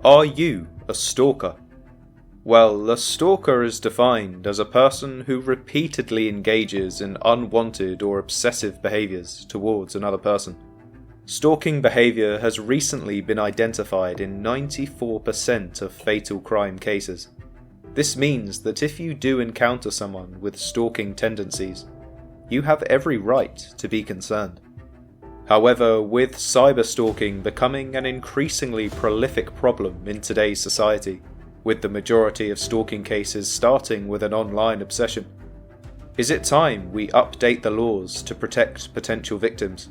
Are you a stalker? Well, a stalker is defined as a person who repeatedly engages in unwanted or obsessive behaviours towards another person. Stalking behaviour has recently been identified in 94% of fatal crime cases. This means that if you do encounter someone with stalking tendencies, you have every right to be concerned. However, with cyber-stalking becoming an increasingly prolific problem in today's society, with the majority of stalking cases starting with an online obsession, is it time we update the laws to protect potential victims?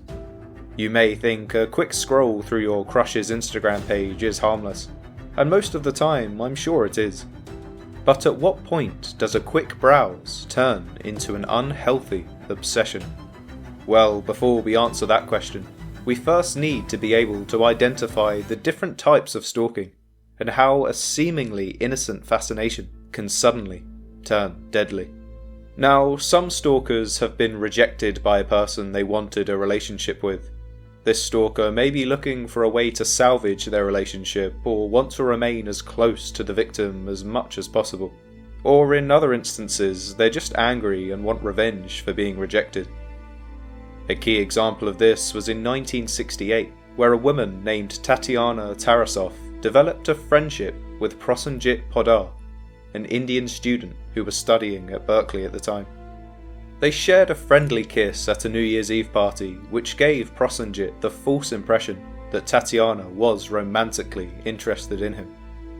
You may think a quick scroll through your crush's Instagram page is harmless, and most of the time I'm sure it is. But at what point does a quick browse turn into an unhealthy obsession? Well, before we answer that question, we first need to be able to identify the different types of stalking and how a seemingly innocent fascination can suddenly turn deadly. Now, some stalkers have been rejected by a person they wanted a relationship with. This stalker may be looking for a way to salvage their relationship or want to remain as close to the victim as much as possible. Or in other instances, they're just angry and want revenge for being rejected. A key example of this was in 1968, where a woman named Tatiana Tarasoff developed a friendship with Prosenjit Poddar, an Indian student who was studying at Berkeley at the time. They shared a friendly kiss at a New Year's Eve party, which gave Prosenjit the false impression that Tatiana was romantically interested in him.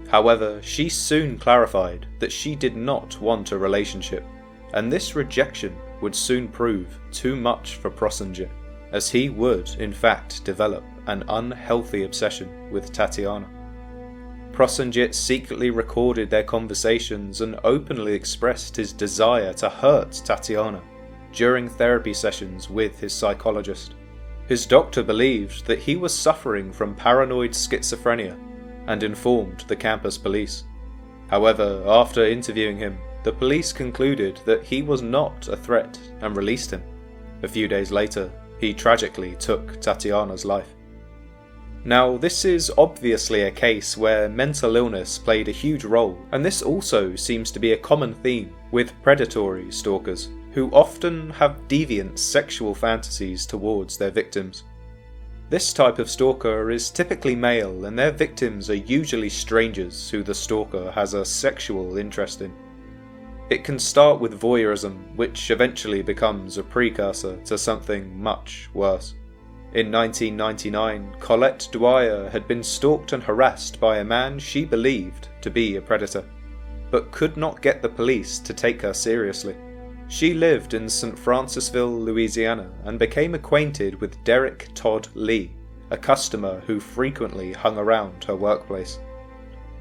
However, she soon clarified that she did not want a relationship, and this rejection would soon prove too much for Prosenjit, as he would, in fact, develop an unhealthy obsession with Tatiana. Prosenjit secretly recorded their conversations and openly expressed his desire to hurt Tatiana during therapy sessions with his psychologist. His doctor believed that he was suffering from paranoid schizophrenia and informed the campus police. However, after interviewing him, the police concluded that he was not a threat and released him. A few days later, he tragically took Tatiana's life. Now, this is obviously a case where mental illness played a huge role, and this also seems to be a common theme with predatory stalkers, who often have deviant sexual fantasies towards their victims. This type of stalker is typically male, and their victims are usually strangers who the stalker has a sexual interest in. It can start with voyeurism, which eventually becomes a precursor to something much worse. In 1999, Collette Dwyer had been stalked and harassed by a man she believed to be a predator, but could not get the police to take her seriously. She lived in St. Francisville, Louisiana, and became acquainted with Derrick Todd Lee, a customer who frequently hung around her workplace.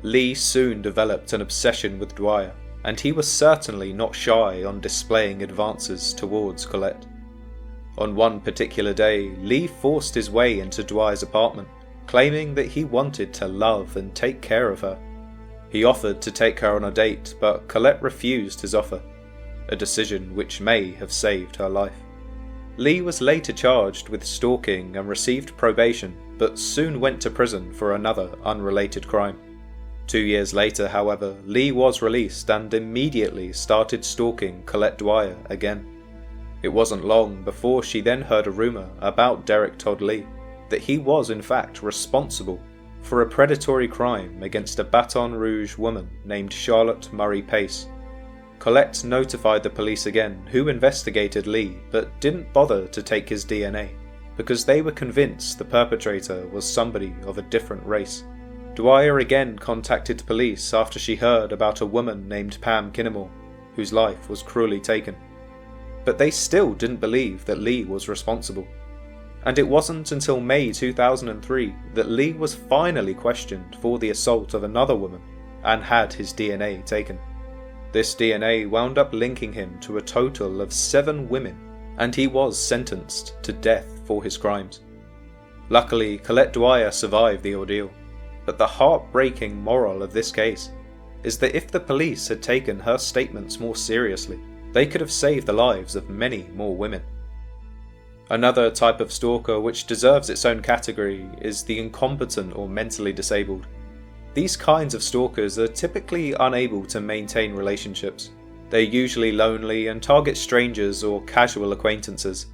Lee soon developed an obsession with Dwyer, and he was certainly not shy on displaying advances towards Collette. On one particular day, Lee forced his way into Dwyer's apartment, claiming that he wanted to love and take care of her. He offered to take her on a date, but Collette refused his offer, a decision which may have saved her life. Lee was later charged with stalking and received probation, but soon went to prison for another unrelated crime. 2 years later, however, Lee was released and immediately started stalking Collette Dwyer again. It wasn't long before she then heard a rumour about Derrick Todd Lee, that he was in fact responsible for a predatory crime against a Baton Rouge woman named Charlotte Murray Pace. Collette notified the police again, who investigated Lee but didn't bother to take his DNA, because they were convinced the perpetrator was somebody of a different race. Dwyer again contacted police after she heard about a woman named Pam Kinnemore, whose life was cruelly taken. But they still didn't believe that Lee was responsible. And it wasn't until May 2003 that Lee was finally questioned for the assault of another woman and had his DNA taken. This DNA wound up linking him to a total of 7 women, and he was sentenced to death for his crimes. Luckily, Collette Dwyer survived the ordeal. But the heartbreaking moral of this case is that if the police had taken her statements more seriously, they could have saved the lives of many more women. Another type of stalker which deserves its own category is the incompetent or mentally disabled. These kinds of stalkers are typically unable to maintain relationships. They're usually lonely and target strangers or casual acquaintances.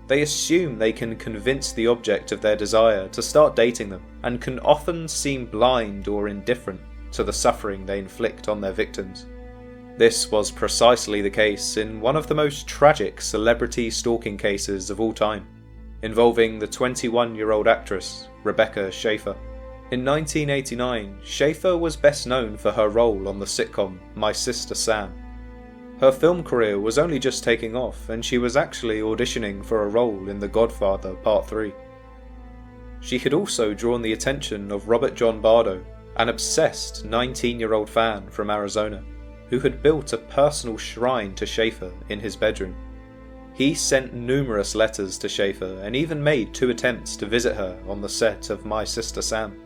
They assume they can convince the object of their desire to start dating them, and can often seem blind or indifferent to the suffering they inflict on their victims. This was precisely the case in one of the most tragic celebrity stalking cases of all time, involving the 21-year-old actress Rebecca Schaeffer. In 1989, Schaeffer was best known for her role on the sitcom My Sister Sam. Her film career was only just taking off, and she was actually auditioning for a role in The Godfather Part 3. She had also drawn the attention of Robert John Bardo, an obsessed 19-year-old fan from Arizona, who had built a personal shrine to Schaeffer in his bedroom. He sent numerous letters to Schaeffer and even made 2 attempts to visit her on the set of My Sister Sam.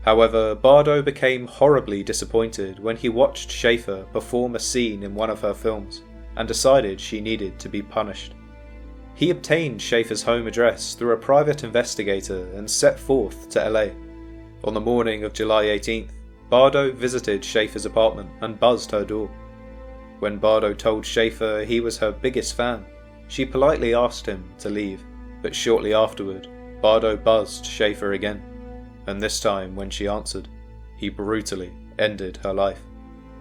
However, Bardo became horribly disappointed when he watched Schaeffer perform a scene in one of her films, and decided she needed to be punished. He obtained Schaeffer's home address through a private investigator and set forth to LA. On the morning of July 18th, Bardo visited Schaeffer's apartment and buzzed her door. When Bardo told Schaeffer he was her biggest fan, she politely asked him to leave, but shortly afterward, Bardo buzzed Schaeffer again, and this time when she answered, he brutally ended her life.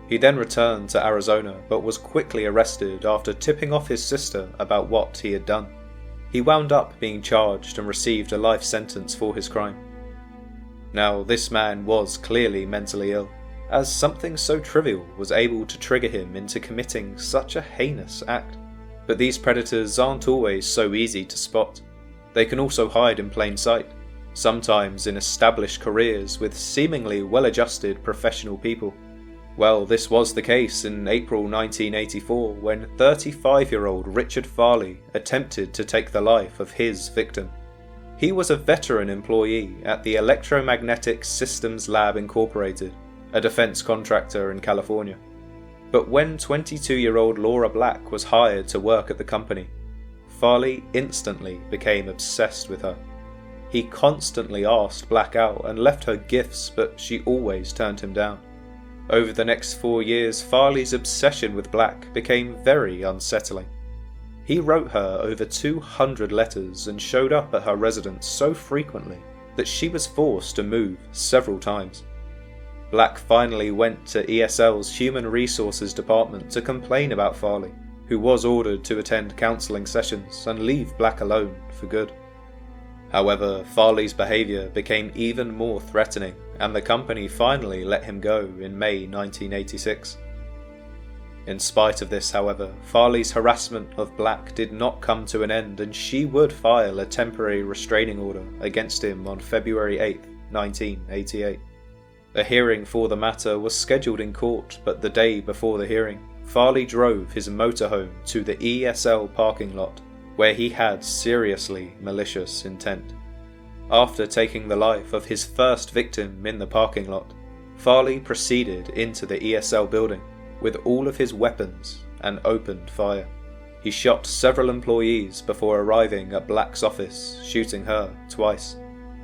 He then returned to Arizona but was quickly arrested after tipping off his sister about what he had done. He wound up being charged and received a life sentence for his crime. Now, this man was clearly mentally ill, as something so trivial was able to trigger him into committing such a heinous act. But these predators aren't always so easy to spot. They can also hide in plain sight, sometimes in established careers with seemingly well-adjusted professional people. Well, this was the case in April 1984 when 35-year-old Richard Farley attempted to take the life of his victim. He was a veteran employee at the Electromagnetic Systems Lab Incorporated, a defense contractor in California. But when 22-year-old Laura Black was hired to work at the company, Farley instantly became obsessed with her. He constantly asked Black out and left her gifts, but she always turned him down. Over the next 4 years, Farley's obsession with Black became very unsettling. He wrote her over 200 letters and showed up at her residence so frequently that she was forced to move several times. Black finally went to ESL's Human Resources Department to complain about Farley, who was ordered to attend counselling sessions and leave Black alone for good. However, Farley's behaviour became even more threatening, and the company finally let him go in May 1986. In spite of this, however, Farley's harassment of Black did not come to an end, and she would file a temporary restraining order against him on February 8, 1988. A hearing for the matter was scheduled in court, but the day before the hearing, Farley drove his motorhome to the ESL parking lot, where he had seriously malicious intent. After taking the life of his first victim in the parking lot, Farley proceeded into the ESL building with all of his weapons and opened fire. He shot several employees before arriving at Black's office, shooting her twice.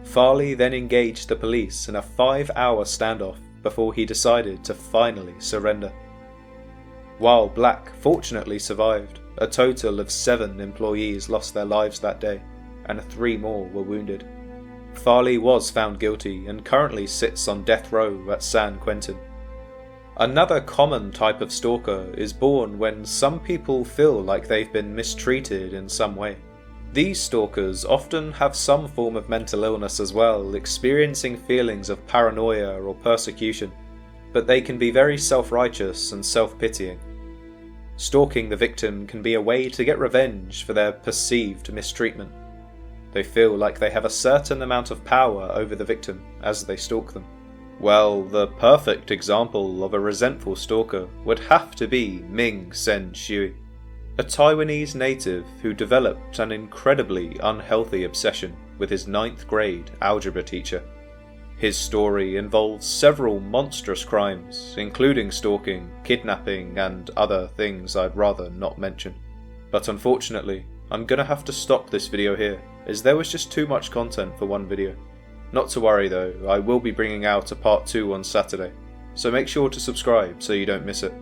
Farley then engaged the police in a 5-hour standoff before he decided to finally surrender. While Black fortunately survived, a total of 7 employees lost their lives that day, and 3 more were wounded. Farley was found guilty and currently sits on death row at San Quentin. Another common type of stalker is born when some people feel like they've been mistreated in some way. These stalkers often have some form of mental illness as well, experiencing feelings of paranoia or persecution, but they can be very self-righteous and self-pitying. Stalking the victim can be a way to get revenge for their perceived mistreatment. They feel like they have a certain amount of power over the victim as they stalk them. Well, the perfect example of a resentful stalker would have to be Ming Shiue, a Taiwanese native who developed an incredibly unhealthy obsession with his 9th grade algebra teacher. His story involves several monstrous crimes, including stalking, kidnapping, and other things I'd rather not mention. But unfortunately, I'm gonna have to stop this video here, as there was just too much content for one video. Not to worry though, I will be bringing out a part 2 on Saturday, so make sure to subscribe so you don't miss it.